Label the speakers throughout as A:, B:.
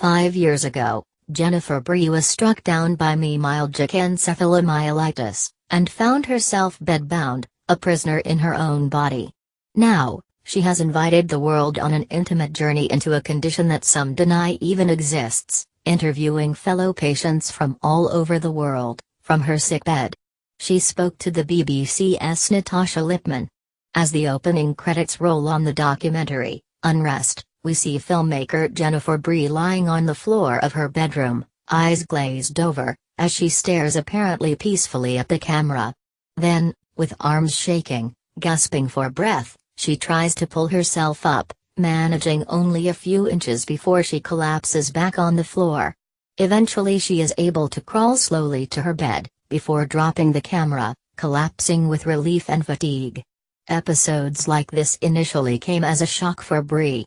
A: 5 years ago, Jennifer Bree was struck down by myalgic encephalomyelitis, and found herself bedbound, a prisoner in her own body. Now, she has invited the world on an intimate journey into a condition that some deny even exists, interviewing fellow patients from all over the world, from her sickbed. She spoke to the BBC's Natasha Lipman. As the opening credits roll on the documentary, Unrest, we see filmmaker Jennifer Bree lying on the floor of her bedroom, eyes glazed over, as she stares apparently peacefully at the camera. Then, with arms shaking, gasping for breath, she tries to pull herself up, managing only a few inches before she collapses back on the floor. Eventually she is able to crawl slowly to her bed, before dropping the camera, collapsing with relief and fatigue. Episodes like this initially came as a shock for Bree.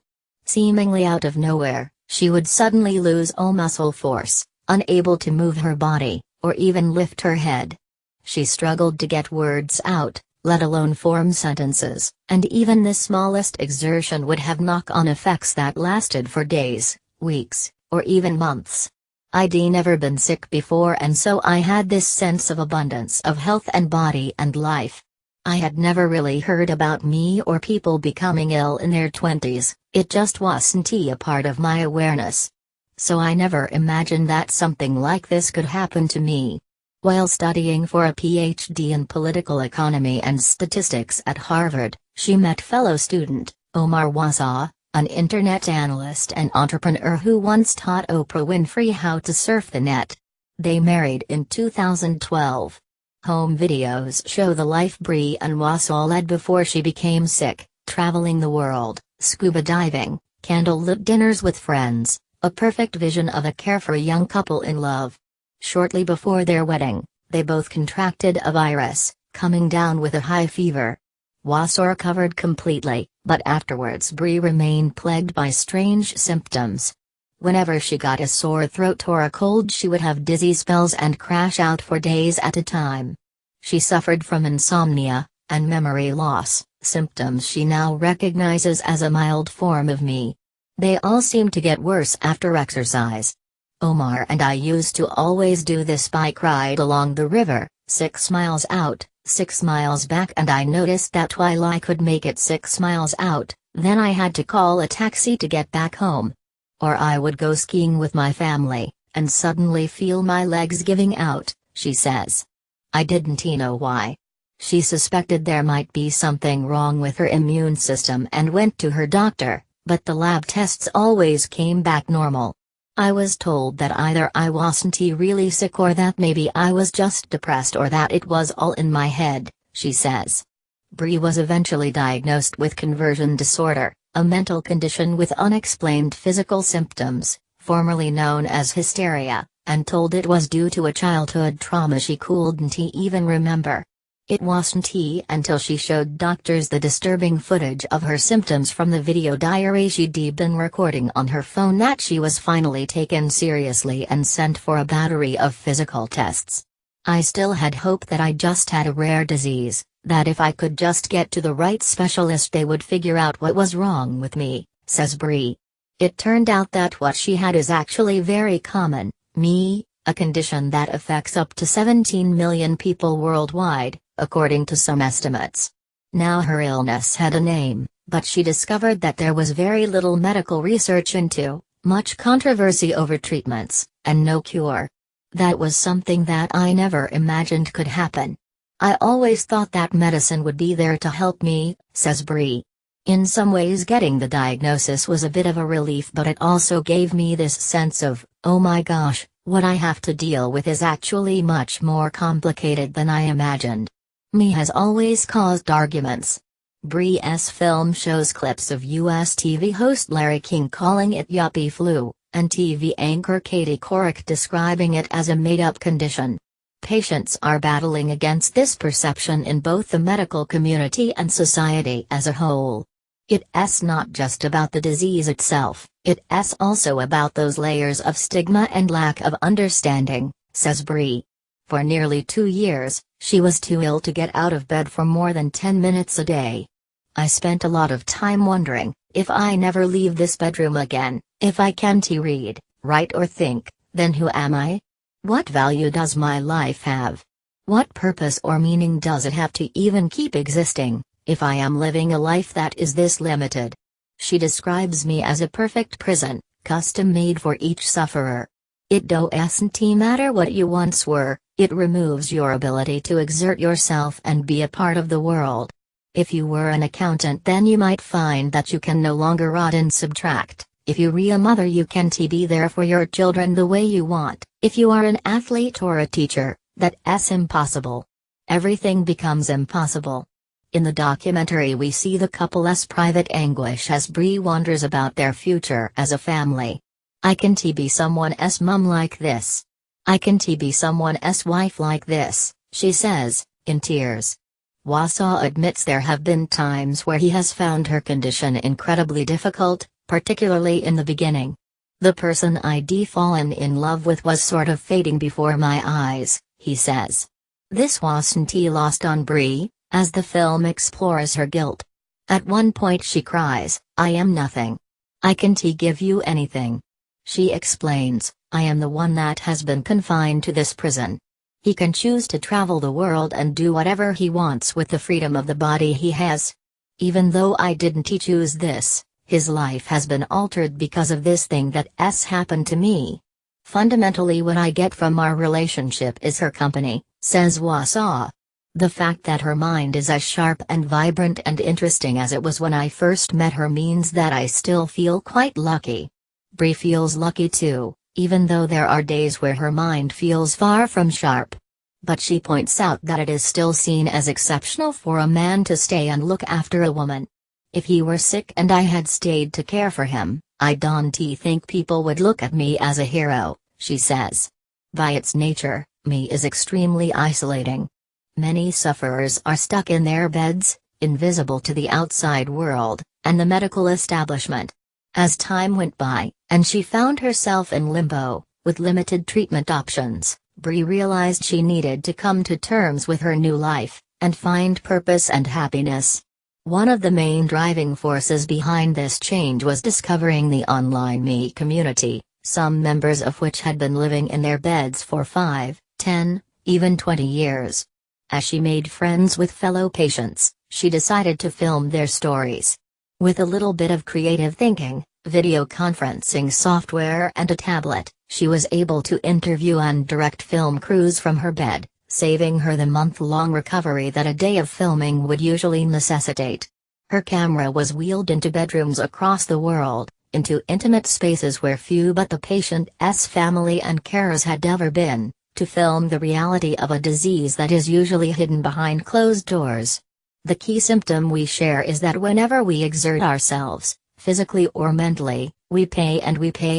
A: Seemingly out of nowhere, she would suddenly lose all muscle force, unable to move her body, or even lift her head. She struggled to get words out, let alone form sentences, and even the smallest exertion would have knock-on effects that lasted for days, weeks, or even months. I'd never been sick before, and so I had this sense of abundance of health and body and life. I had never really heard about me or people becoming ill in their 20s, it just wasn't a part of my awareness. So I never imagined that something like this could happen to me. While studying for a PhD in political economy and statistics at Harvard, she met fellow student, Omar Wasaw, an internet analyst and entrepreneur who once taught Oprah Winfrey how to surf the net. They married in 2012. Home videos show the life Bree and Wasaw led before she became sick, traveling the world, scuba diving, candlelit dinners with friends, a perfect vision of a carefree young couple in love. Shortly before their wedding, they both contracted a virus, coming down with a high fever. Wasaw recovered completely, but afterwards Bree remained plagued by strange symptoms. Whenever she got a sore throat or a cold, she would have dizzy spells and crash out for days at a time. She suffered from insomnia and memory loss, symptoms she now recognizes as a mild form of me. They all seem to get worse after exercise. Omar and I used to always do this bike ride along the river, 6 miles out, 6 miles back, and I noticed that while I could make it 6 miles out, then I had to call a taxi to get back home. Or I would go skiing with my family, and suddenly feel my legs giving out, she says. I didn't know why. She suspected there might be something wrong with her immune system and went to her doctor, but the lab tests always came back normal. I was told that either I wasn't really sick or that maybe I was just depressed or that it was all in my head, she says. Bree was eventually diagnosed with conversion disorder, a mental condition with unexplained physical symptoms, formerly known as hysteria, and told it was due to a childhood trauma she couldn't even remember. It wasn't until she showed doctors the disturbing footage of her symptoms from the video diary she'd been recording on her phone that she was finally taken seriously and sent for a battery of physical tests. I still had hope that I just had a rare disease, that if I could just get to the right specialist they would figure out what was wrong with me, says Bree. It turned out that what she had is actually very common, a condition that affects up to 17 million people worldwide, according to some estimates. Now her illness had a name, but she discovered that there was very little medical research into, much controversy over treatments, and no cure. That was something that I never imagined could happen. I always thought that medicine would be there to help me, says Bree. In some ways getting the diagnosis was a bit of a relief, but it also gave me this sense of, oh my gosh, what I have to deal with is actually much more complicated than I imagined. Me has always caused arguments. Bree's film shows clips of U.S. TV host Larry King calling it yuppie flu, and TV anchor Katie Couric describing it as a made-up condition. Patients are battling against this perception in both the medical community and society as a whole. It's not just about the disease itself, it's also about those layers of stigma and lack of understanding, says Bree. For nearly 2 years, she was too ill to get out of bed for more than 10 minutes a day. I spent a lot of time wondering, if I never leave this bedroom again, if I can't read, write or think, then who am I? What value does my life have? What purpose or meaning does it have to even keep existing, if I am living a life that is this limited? She describes me as a perfect prison, custom made for each sufferer. It doesn't matter what you once were, it removes your ability to exert yourself and be a part of the world. If you were an accountant, then you might find that you can no longer add and subtract. If you are a mother, you can't be there for your children the way you want. If you are an athlete or a teacher, that's impossible. Everything becomes impossible. In the documentary, we see the couple's private anguish as Bree wonders about their future as a family. I can't be someone's mum like this. I can't be someone's wife like this, she says, in tears. Wausau admits there have been times where he has found her condition incredibly difficult, particularly in the beginning. The person I'd fallen in love with was sort of fading before my eyes, he says. This wasn't lost on Bree, as the film explores her guilt. At one point she cries, "I am nothing. I can't give you anything." She explains, "I am the one that has been confined to this prison. He can choose to travel the world and do whatever he wants with the freedom of the body he has. Even though I didn't choose this, his life has been altered because of this thing that's happened to me. Fundamentally, what I get from our relationship is her company," says Wausau. The fact that her mind is as sharp and vibrant and interesting as it was when I first met her means that I still feel quite lucky. Bree feels lucky too, even though there are days where her mind feels far from sharp. But she points out that it is still seen as exceptional for a man to stay and look after a woman. If he were sick and I had stayed to care for him, I don't think people would look at me as a hero, she says. By its nature, me is extremely isolating. Many sufferers are stuck in their beds, invisible to the outside world, and the medical establishment. As time went by, and she found herself in limbo, with limited treatment options, Bree realized she needed to come to terms with her new life, and find purpose and happiness. One of the main driving forces behind this change was discovering the online Me community, some members of which had been living in their beds for 5, 10, even 20 years. As she made friends with fellow patients, she decided to film their stories. With a little bit of creative thinking, video conferencing software and a tablet, she was able to interview and direct film crews from her bed, saving her the month-long recovery that a day of filming would usually necessitate. Her camera was wheeled into bedrooms across the world, into intimate spaces where few but the patient's family and carers had ever been, to film the reality of a disease that is usually hidden behind closed doors. The key symptom we share is that whenever we exert ourselves, physically or mentally, we pay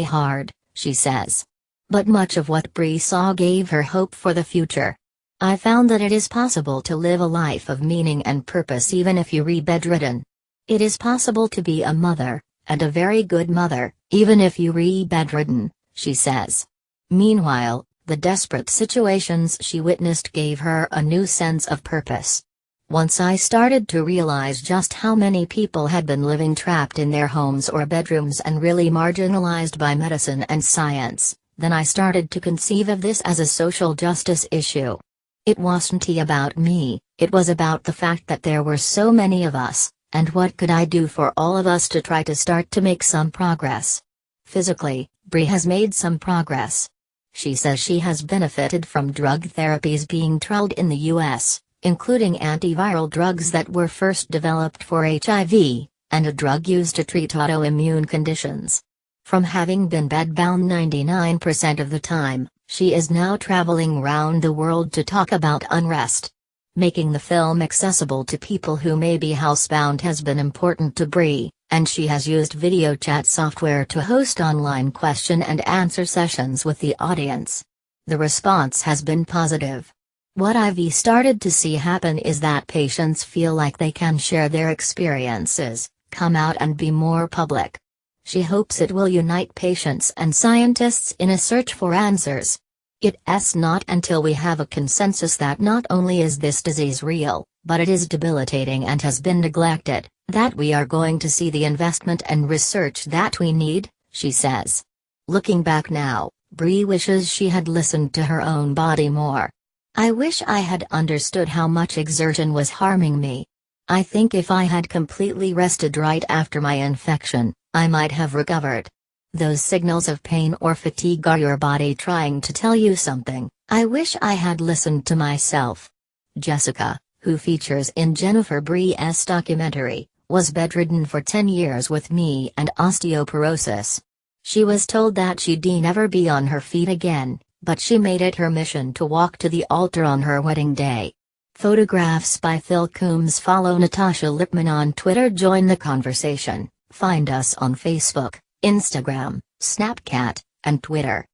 A: hard, she says. But much of what Bree saw gave her hope for the future. I found that it is possible to live a life of meaning and purpose even if you're bedridden. It is possible to be a mother, and a very good mother, even if you're bedridden, she says. Meanwhile, the desperate situations she witnessed gave her a new sense of purpose. Once I started to realize just how many people had been living trapped in their homes or bedrooms and really marginalized by medicine and science, then I started to conceive of this as a social justice issue. It wasn't about me, it was about the fact that there were so many of us, and what could I do for all of us to try to start to make some progress. Physically, Bree has made some progress. She says she has benefited from drug therapies being trialed in the US, including antiviral drugs that were first developed for HIV, and a drug used to treat autoimmune conditions. From having been bedbound 99% of the time, she is now traveling around the world to talk about unrest. Making the film accessible to people who may be housebound has been important to Bree, and she has used video chat software to host online question and answer sessions with the audience. The response has been positive. What I've started to see happen is that patients feel like they can share their experiences, come out and be more public. She hopes it will unite patients and scientists in a search for answers. It's not until we have a consensus that not only is this disease real, but it is debilitating and has been neglected, that we are going to see the investment and research that we need, she says. Looking back now, Brie wishes she had listened to her own body more. I wish I had understood how much exertion was harming me. I think if I had completely rested right after my infection, I might have recovered. Those signals of pain or fatigue are your body trying to tell you something. I wish I had listened to myself. Jessica, who features in Jennifer Brie's documentary, was bedridden for 10 years with knee and osteoporosis. She was told that she'd never be on her feet again, but she made it her mission to walk to the altar on her wedding day. Photographs by Phil Coombs. Follow Natasha Lippman on Twitter. Join the conversation. Find us on Facebook, Instagram, Snapchat, and Twitter.